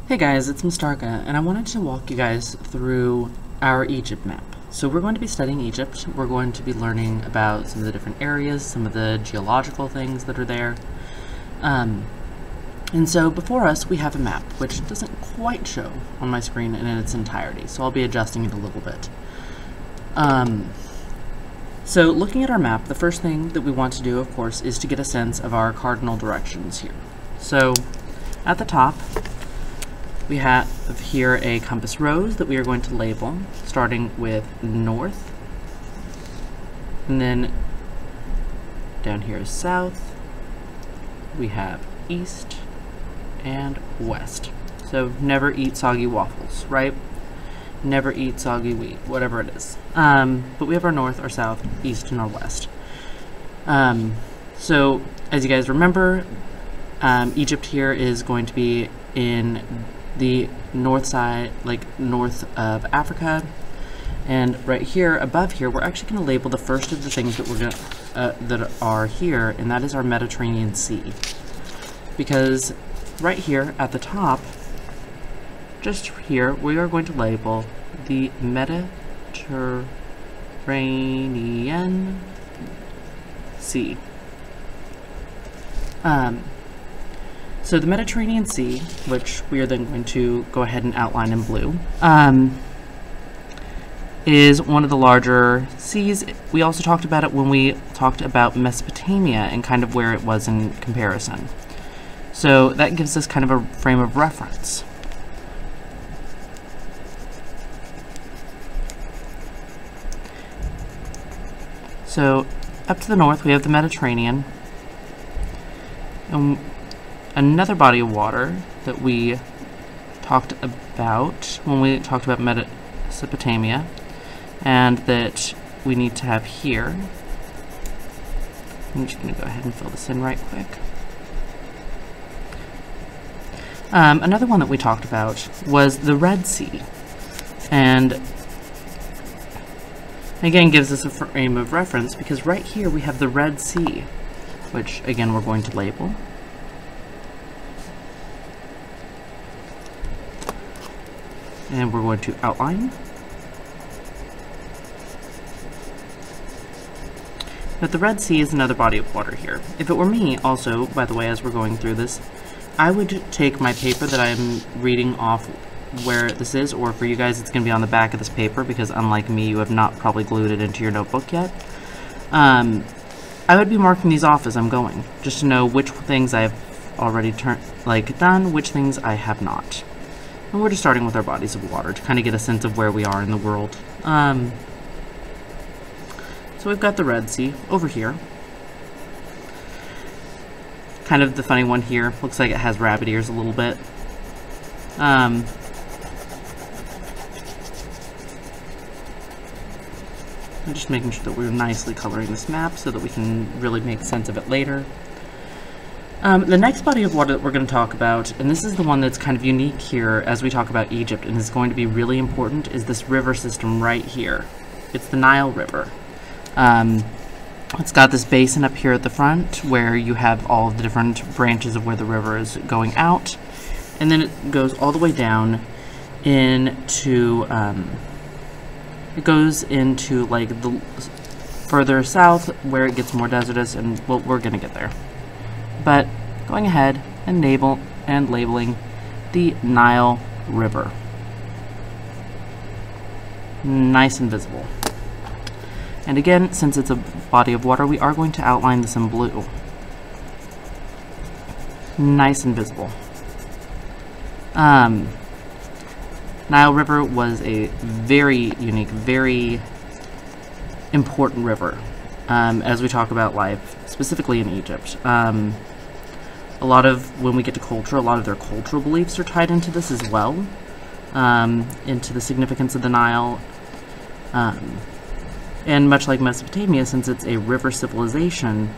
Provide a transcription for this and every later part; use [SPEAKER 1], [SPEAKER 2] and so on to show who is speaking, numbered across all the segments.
[SPEAKER 1] Hey guys, it's Mustarka, and I wanted to walk you guys through our Egypt map. So we're going to be studying Egypt. We're going to be learning about some of the different areas, some of the geological things that are there. And so before us, we have a map, which doesn't quite show on my screen in its entirety, so I'll be adjusting it a little bit. So looking at our map, the first thing that we want to do, of course, is to get a sense of our cardinal directions here. So at the top, we have here a compass rose that we are going to label, starting with north, and then down here is south, we have east, and west. So never eat soggy waffles, right? Never eat soggy wheat, whatever it is. But we have our north, our south, east, and our west. So as you guys remember, Egypt here is going to be in the north side, like north of Africa, and right here above here we're actually going to label the first of the things that we're going that are here, and that is our Mediterranean Sea, because right here at the top, just here, we are going to label the Mediterranean Sea. So the Mediterranean Sea, which we are then going to go ahead and outline in blue, is one of the larger seas. We also talked about it when we talked about Mesopotamia and kind of where it was in comparison. So that gives us kind of a frame of reference. So up to the north we have the Mediterranean, and another body of water that we talked about when we talked about Mesopotamia, and that we need to have here. I'm just going to go ahead and fill this in right quick. Another one that we talked about was the Red Sea, and again gives us a frame of reference because right here we have the Red Sea, which again we're going to label. And we're going to outline. But the Red Sea is another body of water here. If it were me, also, by the way, as we're going through this, I would take my paper that I'm reading off where this is, or for you guys it's going to be on the back of this paper because unlike me, you have not probably glued it into your notebook yet. I would be marking these off as I'm going, just to know which things I've already done, which things I have not. And we're just starting with our bodies of water to kind of get a sense of where we are in the world. So we've got the Red Sea over here. Kind of the funny one here. Looks like it has rabbit ears a little bit. I'm just making sure that we're nicely coloring this map so that we can really make sense of it later. The next body of water that we're going to talk about, and this is the one that's kind of unique here as we talk about Egypt and is going to be really important, is this river system right here. It's the Nile River. It's got this basin up here at the front where you have all of the different branches of where the river is going out, and then it goes all the way down into, it goes into like the further south where it gets more desertous, and well, we're going to get there. But going ahead and labeling the Nile River. Nice and visible. And again, since it's a body of water, we are going to outline this in blue. Nice and visible. Nile River was a very unique, very important river as we talk about life, specifically in Egypt. A lot of, when we get to culture, a lot of their cultural beliefs are tied into this as well, into the significance of the Nile. And much like Mesopotamia, since it's a river civilization,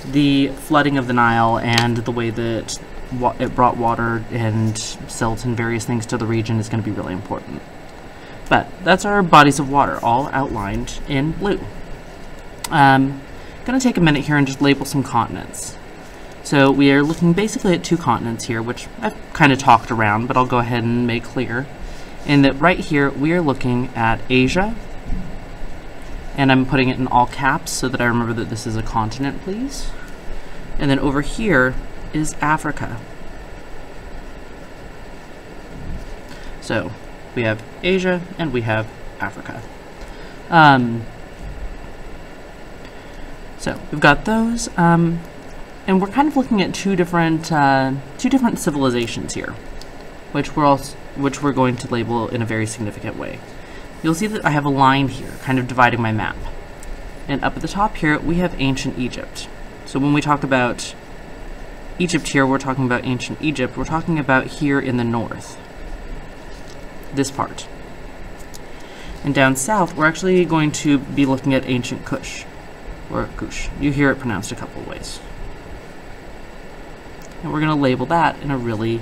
[SPEAKER 1] the flooding of the Nile and the way that it brought water and silt and various things to the region is going to be really important. But that's our bodies of water, all outlined in blue. Going to take a minute here and just label some continents. So we are looking basically at two continents here, which I've kind of talked around, but I'll go ahead and make clear. In that right here, we are looking at Asia, and I'm putting it in all caps so that I remember that this is a continent, please. And then over here is Africa. So we have Asia and we have Africa. So we've got those, and we're kind of looking at two different civilizations here, which we're going to label in a very significant way. You'll see that I have a line here, kind of dividing my map. And up at the top here, we have ancient Egypt. So when we talk about Egypt here, we're talking about ancient Egypt. We're talking about here in the north, this part. And down south, we're actually going to be looking at ancient Kush, or Kush. You hear it pronounced a couple of ways. And we're going to label that in a really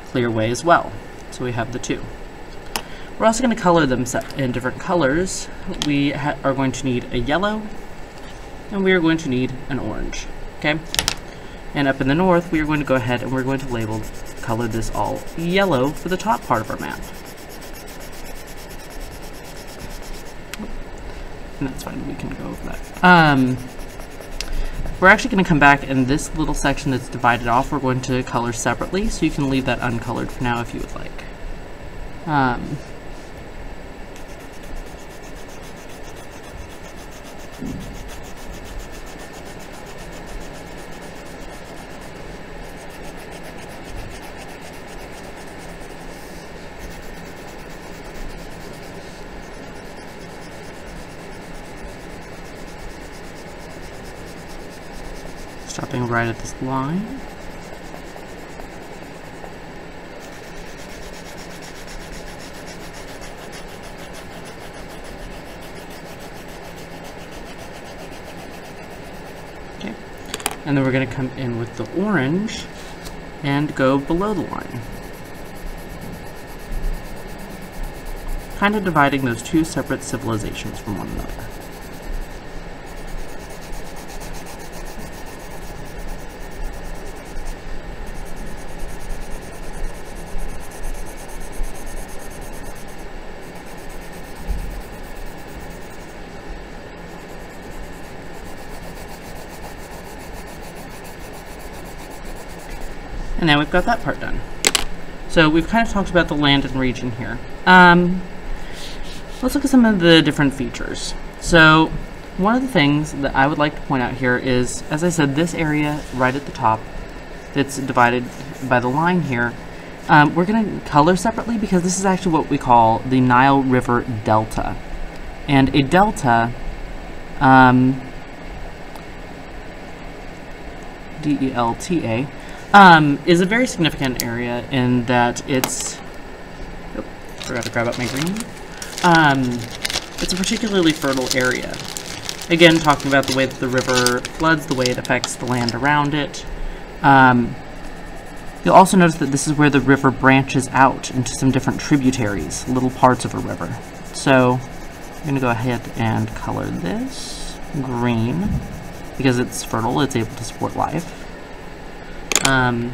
[SPEAKER 1] clear way as well. So we have the two. We're also going to color them in different colors. We are going to need a yellow, and we are going to need an orange. Okay? And up in the north, we are going to go ahead and we're going to color this all yellow for the top part of our map. And that's fine, we can go over that. We're actually going to come back, and this little section that's divided off, we're going to color separately, so you can leave that uncolored for now if you would like. Stopping right at this line. Okay, and then we're going to come in with the orange and go below the line. Kind of dividing those two separate civilizations from one another. And now we've got that part done. So we've kind of talked about the land and region here. Let's look at some of the different features. So one of the things that I would like to point out here is, as I said, this area right at the top that's divided by the line here, we're going to color separately because this is actually what we call the Nile River Delta. And a delta, D-E-L-T-A, is a very significant area in that it's, forgot to grab up my green. It's a particularly fertile area. Again, talking about the way that the river floods, the way it affects the land around it. You'll also notice that this is where the river branches out into some different tributaries, little parts of a river. So I'm going to go ahead and color this green because it's fertile, it's able to support life. And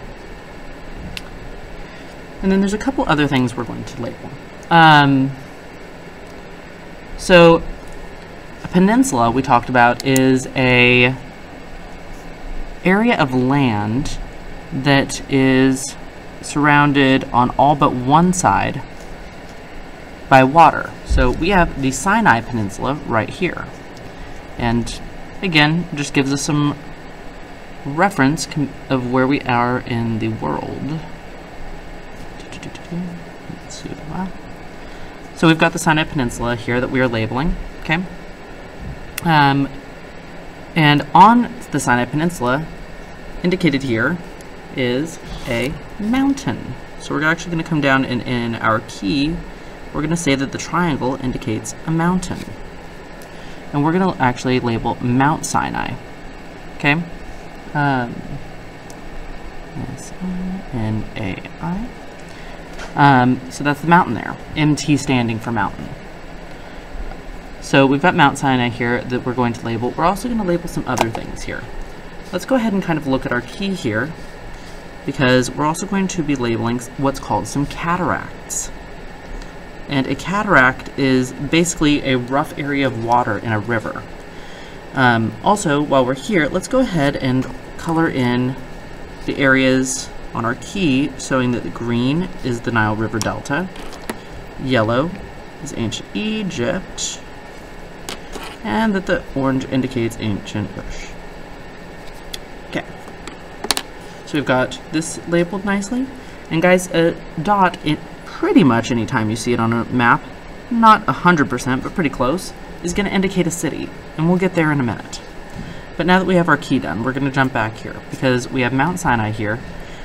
[SPEAKER 1] then there's a couple other things we're going to label. So a peninsula we talked about is a area of land that is surrounded on all but one side by water. So we have the Sinai Peninsula right here. And again, just gives us some reference of where we are in the world. Let's see. So we've got the Sinai Peninsula here that we are labeling, okay? And on the Sinai Peninsula, indicated here, is a mountain. So we're actually going to come down and in our key, we're going to say that the triangle indicates a mountain. And we're going to actually label Mount Sinai, okay? S-I-N-A-I. So that's the mountain there. MT standing for mountain. So we've got Mount Sinai here that we're going to label. We're also going to label some other things here. let's go ahead and kind of look at our key here, because we're also going to be labeling what's called some cataracts. And a cataract is basically a rough area of water in a river. Also, while we're here, let's go ahead and color in the areas on our key, showing that the green is the Nile River Delta, yellow is ancient Egypt, and that the orange indicates ancient Kush. Okay, so we've got this labeled nicely. And guys, a dot, pretty much anytime you see it on a map, not 100%, but pretty close, is going to indicate a city, and we'll get there in a minute. But now that we have our key done, we're going to jump back here, because we have Mount Sinai here,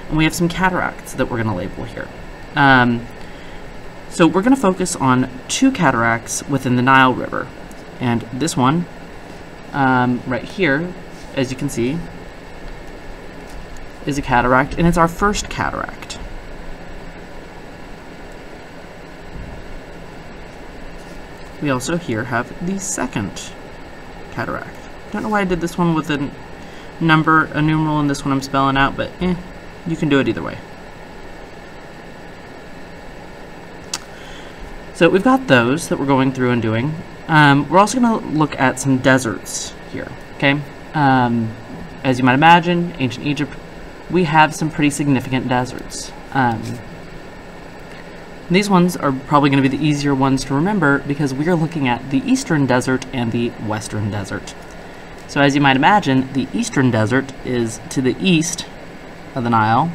[SPEAKER 1] and we have some cataracts that we're going to label here. So we're going to focus on 2 cataracts within the Nile River, and this one, right here, as you can see, is a cataract, and it's our first cataract. We also here have the second cataract. Don't know why I did this one with a number, a numeral, and this one I'm spelling out, but you can do it either way. So we've got those that we're going through and doing. We're also going to look at some deserts here, okay? As you might imagine, ancient Egypt, we have some pretty significant deserts. These ones are probably going to be the easier ones to remember because we are looking at the Eastern Desert and the Western Desert. So as you might imagine, the Eastern Desert is to the east of the Nile.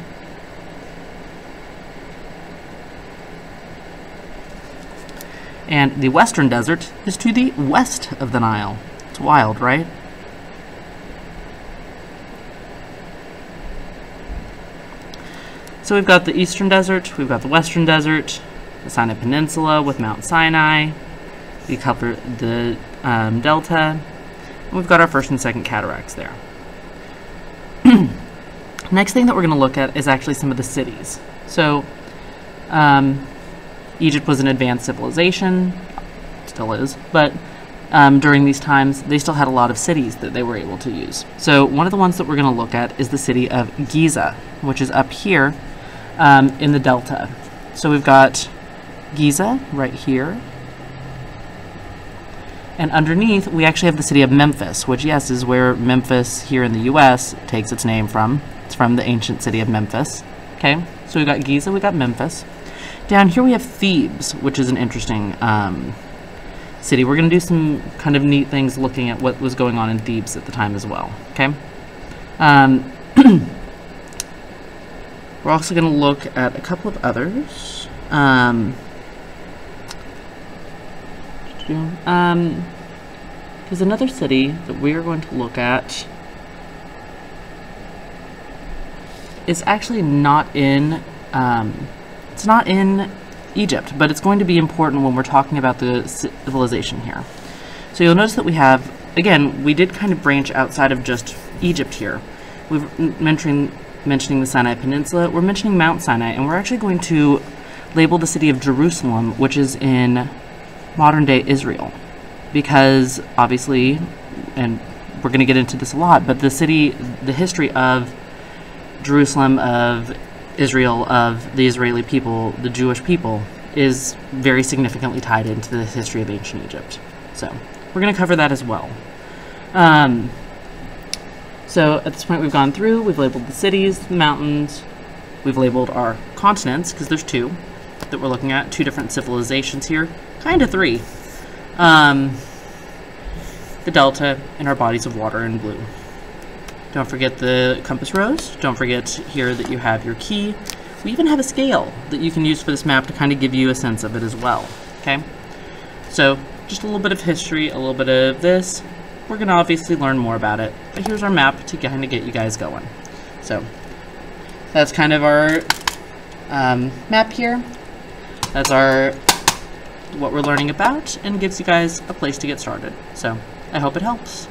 [SPEAKER 1] And the Western Desert is to the west of the Nile. It's wild, right? So we've got the Eastern Desert, we've got the Western Desert, the Sinai Peninsula with Mount Sinai, we cover the Delta, and we've got our first and second cataracts there. Next thing that we're going to look at is actually some of the cities. So, Egypt was an advanced civilization, still is, but during these times, they still had a lot of cities that they were able to use. So one of the ones that we're going to look at is the city of Giza, which is up here in the Delta. So we've got Giza right here. And underneath, we actually have the city of Memphis, which, yes, is where Memphis here in the U.S. takes its name from. It's from the ancient city of Memphis. Okay, so we've got Giza, we've got Memphis. Down here we have Thebes, which is an interesting city. We're going to do some kind of neat things looking at what was going on in Thebes at the time as well. Okay. We're also going to look at a couple of others. There's another city that we are going to look at. It's actually not in it's not in Egypt, but it's going to be important when we're talking about the civilization here. So you'll notice that we have, again, we did kind of branch outside of just Egypt here. We're mentioning the Sinai Peninsula, we're mentioning Mount Sinai, and we're actually going to label the city of Jerusalem, which is in modern-day Israel, because obviously, and we're going to get into this a lot, but the history of Jerusalem, of Israel, of the Israeli people, the Jewish people, is very significantly tied into the history of ancient Egypt. So we're going to cover that as well. So at this point we've gone through, we've labeled the cities, the mountains, we've labeled our continents, because there's 2 that we're looking at, 2 different civilizations here, kind of 3. The delta, and our bodies of water in blue. Don't forget the compass rose. Don't forget here that you have your key. We even have a scale that you can use for this map to kind of give you a sense of it as well. Okay? So, just a little bit of history, a little bit of this. We're going to obviously learn more about it. But here's our map to kind of get you guys going. So, that's kind of our map here. That's what we're learning about, and gives you guys a place to get started. So, I hope it helps.